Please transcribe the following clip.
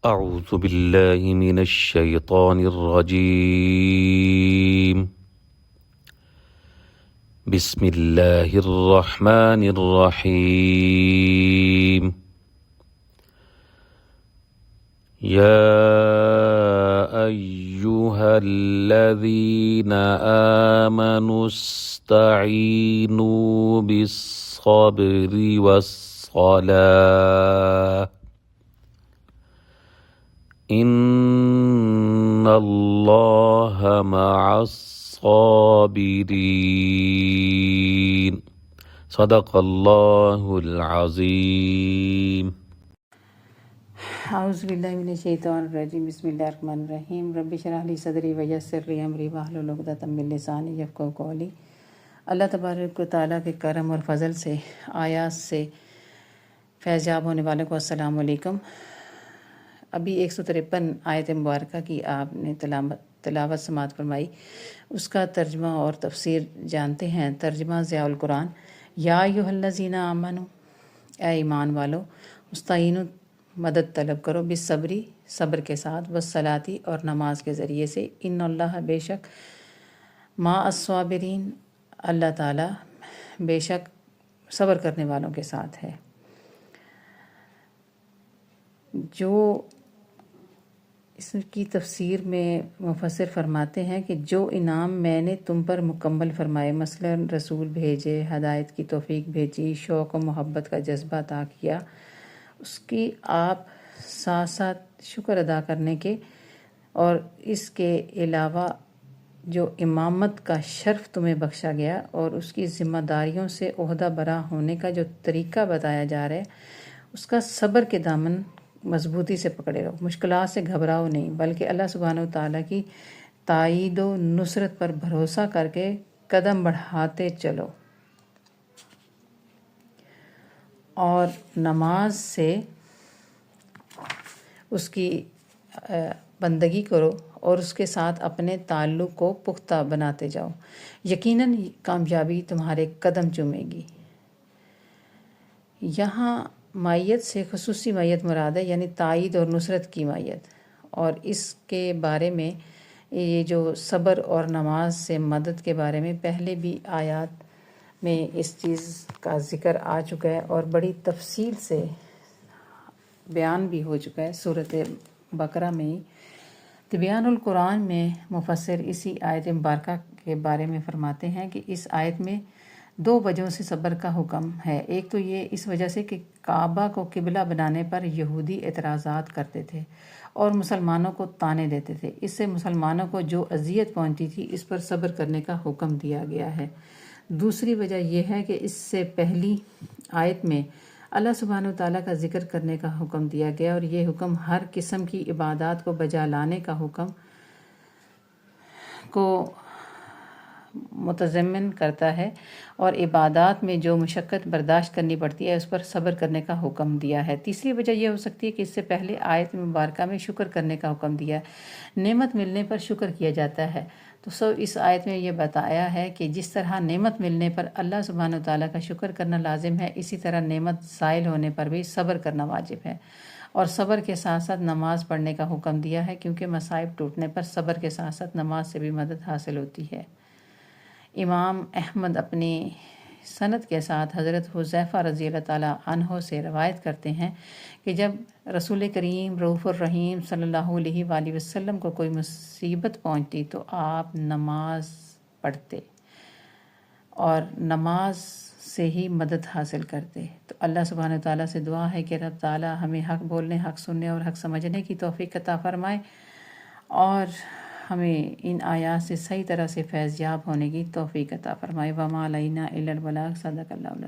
أعوذ بالله من الشيطان الرجيم. بسم الله الرحمن الرحيم. يا أيها الذين آمنوا استعينوا بالصبر والصلاة إن الله مع الصابرين. صدق الله العظيم. اعوذ باللہ من الشیطان الرجیم. بسم اللہ الرحمن الرحیم. رب اشرح لی صدری ویسر لی امری واحلل عقدۃ من لسانی یفقہوا قولی. اللہ تبارک و تعالیٰ کے کرم اور فضل سے آیات سے فیضیاب ہونے والوں کو السلام علیکم. ابھی 153 آیت مبارکہ کی آپ نے تلاوت سماعت فرمائی. اس کا ترجمہ اور تفسیر جانتے ہیں. ترجمہ ضیاء القرآن. یا ایھا الذین آمنوا، اے ایمان والو، استعینوا، مدد طلب کرو، بالصبری، صبر کے ساتھ، والصلاۃ، اور نماز کے ذریعے سے، ان اللہ، بے شک، مع الصابرین، اللہ تعالیٰ بے شک صبر کرنے والوں کے ساتھ ہے. جو اس کی تفسیر میں مفسر فرماتے ہیں کہ جو انعام میں نے تم پر مکمل فرمائے، مثلا رسول بھیجے، ہدایت کی توفیق بھیجی، شوق و محبت کا جذبہ عطا کیا، اس کی آپ ساتھ ساتھ شکر ادا کرنے کے، اور اس کے علاوہ جو امامت کا شرف تمہیں بخشا گیا اور اس کی ذمہ داریوں سے عہدہ برا ہونے کا جو طریقہ بتایا جا رہا ہے، اس کا صبر کے دامن مضبوطی سے پکڑے رہو، مشکلات سے گھبراؤ نہیں، بلکہ اللہ سبحانہ و تعالیٰ کی تائید و نصرت پر بھروسہ کر کے قدم بڑھاتے چلو، اور نماز سے اس کی بندگی کرو اور اس کے ساتھ اپنے تعلق کو پختہ بناتے جاؤ. یقیناً کامیابی تمہارے قدم چومے گی. یہاں مائیت سے خصوصی مائیت مراد ہے، یعنی تائید اور نصرت کی مائیت. اور اس کے بارے میں یہ جو صبر اور نماز سے مدد کے بارے میں پہلے بھی آیات میں اس چیز کا ذکر آ چکا ہے اور بڑی تفصیل سے بیان بھی ہو چکا ہے سورۃ بقرہ میں ہی. تبیان القرآن میں مفسر اسی آیت مبارکہ کے بارے میں فرماتے ہیں کہ اس آیت میں 2 وجہوں سے صبر کا حکم ہے. ایک تو یہ اس وجہ سے کہ کعبہ کو قبلہ بنانے پر یہودی اعتراضات کرتے تھے اور مسلمانوں کو طعنے دیتے تھے. اس سے مسلمانوں کو جو اذیت پہنچتی تھی اس پر صبر کرنے کا حکم دیا گیا ہے. دوسری وجہ یہ ہے کہ اس سے پہلی آیت میں اللہ سبحانہ وتعالیٰ کا ذکر کرنے کا حکم دیا گیا، اور یہ حکم ہر قسم کی عبادات کو بجا لانے کا حکم کو متضمن کرتا ہے، اور عبادات میں جو مشقت برداشت کرنی پڑتی ہے اس پر صبر کرنے کا حکم دیا ہے. تیسری وجہ یہ ہو سکتی ہے کہ اس سے پہلے آیت مبارکہ میں شکر کرنے کا حکم دیا ہے. نعمت ملنے پر شکر کیا جاتا ہے، تو اس آیت میں یہ بتایا ہے کہ جس طرح نعمت ملنے پر اللہ سبحانہ وتعالیٰ کا شکر کرنا لازم ہے، اسی طرح نعمت زائل ہونے پر بھی صبر کرنا واجب ہے. اور صبر کے ساتھ ساتھ نماز پڑھنے کا حکم دیا ہے، کیونکہ مصائب ٹوٹنے پر صبر کے ساتھ ساتھ نماز سے بھی مدد حاصل ہوتی ہے. امام احمد اپنی سند کے ساتھ حضرت حذیفہ رضی اللہ تعالیٰ عنہ سے روایت کرتے ہیں کہ جب رسول کریم رؤوف الرحیم صلی اللہ علیہ وآلہ وسلم کو کوئی مصیبت پہنچتی تو آپ نماز پڑھتے اور نماز سے ہی مدد حاصل کرتے. تو اللہ سبحانہ تعالیٰ سے دعا ہے کہ رب تعالیٰ ہمیں حق بولنے، حق سننے اور حق سمجھنے کی توفیق عطا فرمائے، اور ہمیں ان آیات سے صحیح طرح سے فیض یاب ہونے کی توفیق عطا فرمائے. وما علینا الا البلاغ. صدق اللہ العظیم.